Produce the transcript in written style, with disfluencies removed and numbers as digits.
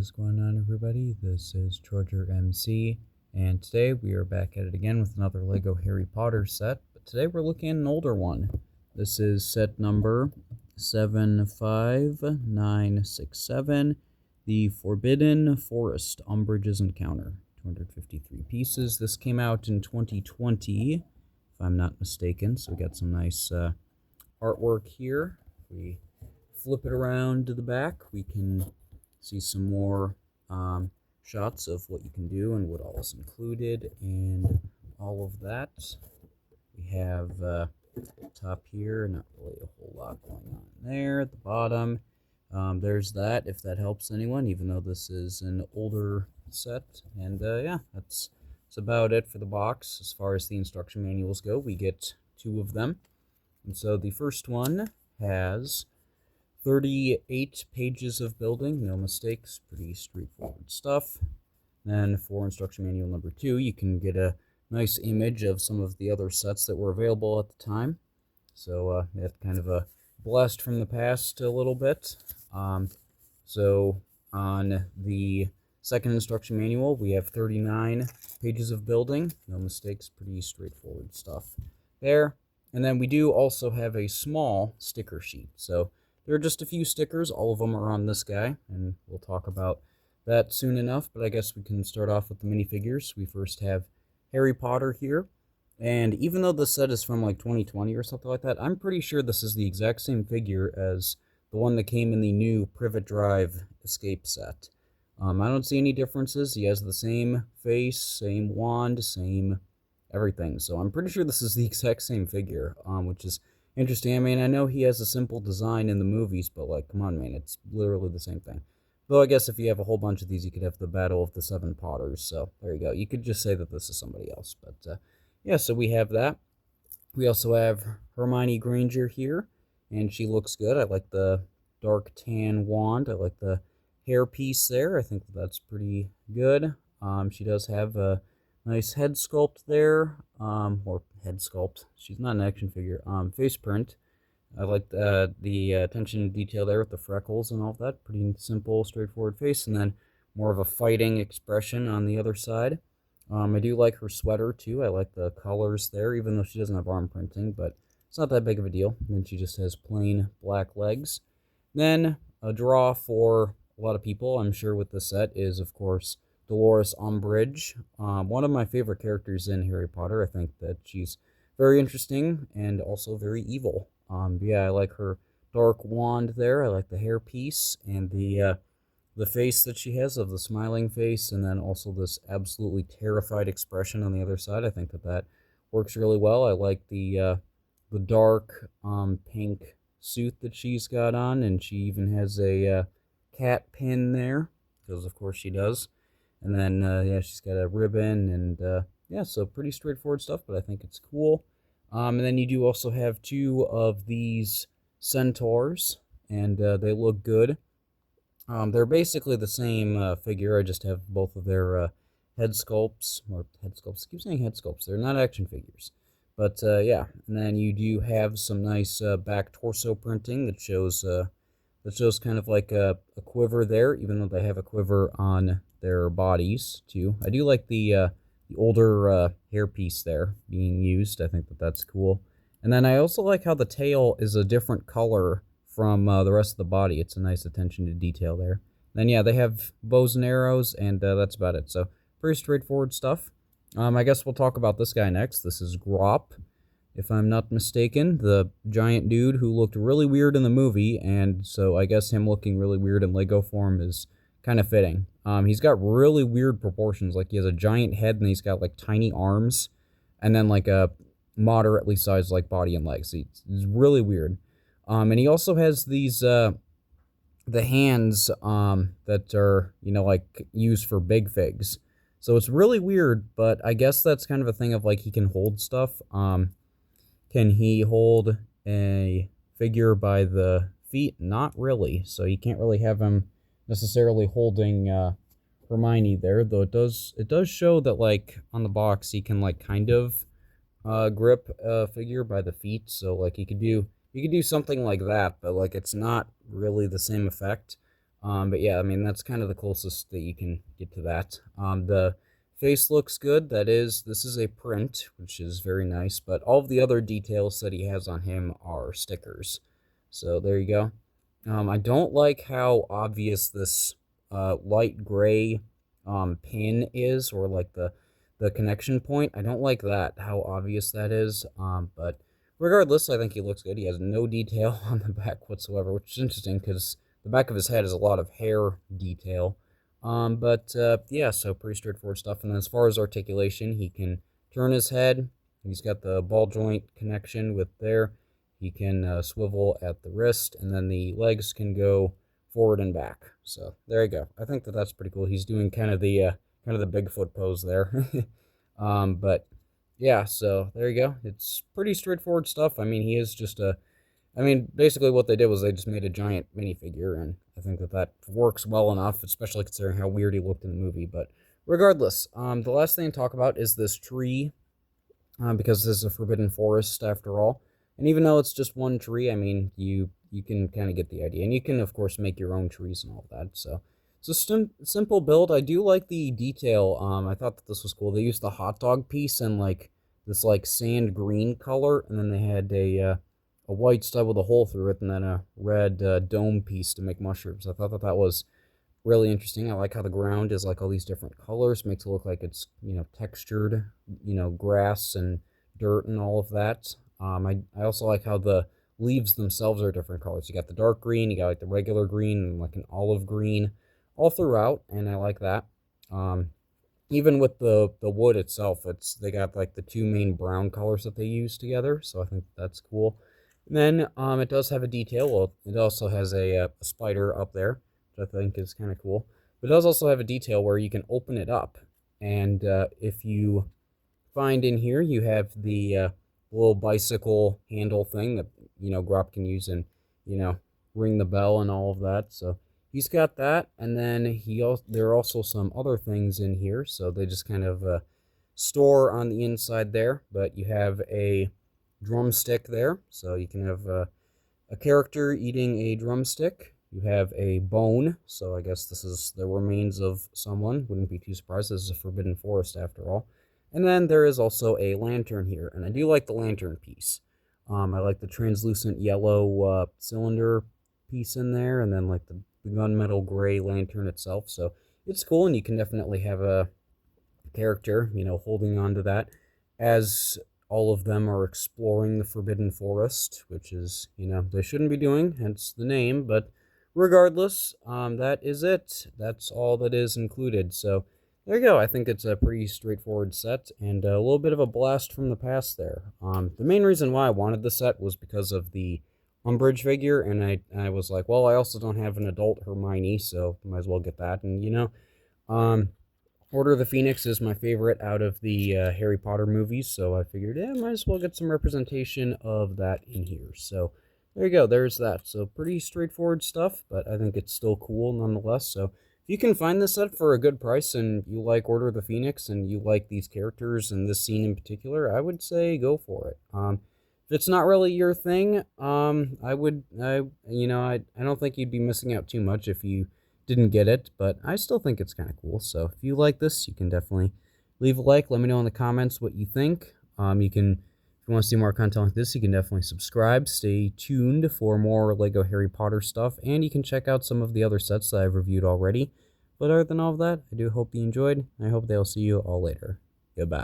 is going on, everybody? This is Charger MC, and today we are back at it again with another LEGO Harry Potter set, but today we're looking at an older one. This is set number 75967, The Forbidden Forest, Umbridge's Encounter. 253 pieces. This came out in 2020, if I'm not mistaken, so we got some nice artwork here. We flip it around to the back, we can see some more shots of what you can do and what all is included and all of that. We have top here, not really a whole lot going on there. At the bottom, there's that, if that helps anyone, even though this is an older set. And yeah, that's about it for the box. As far as the instruction manuals go, we get 2 of them. And so the first one has 38 pages of building, no mistakes, pretty straightforward stuff. Then for instruction manual number 2, you can get a nice image of some of the other sets that were available at the time. So they have kind of a blast from the past a little bit. So on the second instruction manual, we have 39 pages of building, no mistakes, pretty straightforward stuff there. And then we do also have a small sticker sheet. So there are just a few stickers. All of them are on this guy, and we'll talk about that soon enough. But I guess we can start off with the minifigures. We first have Harry Potter here. And even though this set is from like 2020 or something like that, I'm pretty sure this is the exact same figure as the one that came in the new Privet Drive Escape set. I don't see any differences. He has the same face, same wand, same everything. So I'm pretty sure this is the exact same figure, which is interesting. I mean, I know he has a simple design in the movies, but, like, come on, man, it's literally the same thing. Though I guess if you have a whole bunch of these, you could have the Battle of the Seven Potters, so there you go. You could just say that this is somebody else, but, yeah, so we have that. We also have Hermione Granger here, and she looks good. I like the dark tan wand. I like the hairpiece there. I think that's pretty good. She does have a nice head sculpt there, or head sculpt. She's not an action figure. Face print. I like the attention to detail there with the freckles and all of that. Pretty simple, straightforward face, and then more of a fighting expression on the other side. I do like her sweater too. I like the colors there, even though she doesn't have arm printing, but it's not that big of a deal. And then she just has plain black legs. Then a draw for a lot of people, I'm sure, with this set is, of course, Dolores Umbridge, one of my favorite characters in Harry Potter. I think that she's very interesting and also very evil. Yeah, I like her dark wand there. I like the hairpiece and the face that she has, of the smiling face, and then also this absolutely terrified expression on the other side. I think that works really well. I like the dark pink suit that she's got on, and she even has a cat pin there, because of course she does. And then, yeah, she's got a ribbon, and, yeah, so pretty straightforward stuff, but I think it's cool. And then you do also have 2 of these centaurs, and they look good. They're basically the same figure. I just have both of their head sculpts. I keep saying head sculpts. They're not action figures. But, yeah, and then you do have some nice back torso printing that shows kind of like a quiver there, even though they have a quiver on their bodies too. I do like the older hairpiece there being used. I think that's cool. And then I also like how the tail is a different color from the rest of the body. It's a nice attention to detail there. Then yeah, they have bows and arrows, and that's about it. So pretty straightforward stuff. I guess we'll talk about this guy next. This is Grop, if I'm not mistaken, the giant dude who looked really weird in the movie, and so I guess him looking really weird in Lego form is kind of fitting. He's got really weird proportions. Like, he has a giant head, and he's got, like, tiny arms, and then, like, a moderately sized, like, body and legs. It's really weird. And he also has these, the hands, that are, you know, like, used for big figs. So it's really weird, but I guess that's kind of a thing of, like, he can hold stuff. Can he hold a figure by the feet? Not really. So you can't really have him necessarily holding Hermione there, though it does show that, like, on the box he can, like, kind of grip a figure by the feet. So, like, you could do something like that, but, like, it's not really the same effect. But yeah, I mean, that's kind of the closest that you can get to that. The face looks good. This is a print, which is very nice, but all of the other details that he has on him are stickers. So there you go. I don't like how obvious this light gray pin is, or like the connection point. I don't like that, how obvious that is. But regardless, I think he looks good. He has no detail on the back whatsoever, which is interesting because the back of his head is a lot of hair detail. Yeah, so pretty straightforward stuff. And then as far as articulation, he can turn his head. He's got the ball joint connection with there. He can swivel at the wrist, and then the legs can go forward and back. So there you go. I think that that's pretty cool. He's doing kind of the Bigfoot pose there. But yeah, so there you go. It's pretty straightforward stuff. I mean, he is just basically what they did was they just made a giant minifigure, and I think that that works well enough, especially considering how weird he looked in the movie. But regardless, the last thing to talk about is this tree, because this is a forbidden forest after all. And even though it's just one tree, I mean, you can kind of get the idea. And you can, of course, make your own trees and all that. So it's a simple build. I do like the detail. I thought that this was cool. They used the hot dog piece and, like, this, like, sand green color. And then they had a white stud with a hole through it, and then a red dome piece to make mushrooms. I thought that that was really interesting. I like how the ground is, like, all these different colors. Makes it look like it's, textured, grass and dirt and all of that. I also like how the leaves themselves are different colors. You got the dark green, you got like the regular green, and like an olive green all throughout, and I like that. Even with the wood itself, they got like the two main brown colors that they use together, so I think that's cool. And then it does have a detail. Well, it also has a spider up there, which I think is kind of cool. But it does also have a detail where you can open it up, and if you find in here, you have the little bicycle handle thing that, Grop can use and, ring the bell and all of that. So he's got that. And then there are also some other things in here. So they just kind of store on the inside there. But you have a drumstick there. So you can have a character eating a drumstick. You have a bone. So I guess this is the remains of someone. Wouldn't be too surprised. This is a forbidden forest after all. And then there is also a lantern here, and I do like the lantern piece. I like the translucent yellow cylinder piece in there, and then like the gunmetal gray lantern itself. So it's cool, and you can definitely have a character, holding on to that as all of them are exploring the Forbidden Forest, which is, they shouldn't be doing, hence the name. But regardless, that is it. That's all that is included. So there you go. I think it's a pretty straightforward set and a little bit of a blast from the past there. The main reason why I wanted the set was because of the Umbridge figure, and I was like, well, I also don't have an adult Hermione, so might as well get that. And, Order of the Phoenix is my favorite out of the Harry Potter movies, so I figured, might as well get some representation of that in here. So there you go. There's that. So pretty straightforward stuff, but I think it's still cool nonetheless. So if you can find this set for a good price and you like Order of the Phoenix and you like these characters and this scene in particular, I would say go for it. If it's not really your thing, I don't think you'd be missing out too much if you didn't get it, but I still think it's kind of cool. So if you like this, you can definitely leave a like. Let me know in the comments what you think. If you want to see more content like this, you can definitely subscribe. Stay tuned for more LEGO Harry Potter stuff, and you can check out some of the other sets that I've reviewed already. But other than all of that, I do hope you enjoyed. I hope they'll see you all later. Goodbye.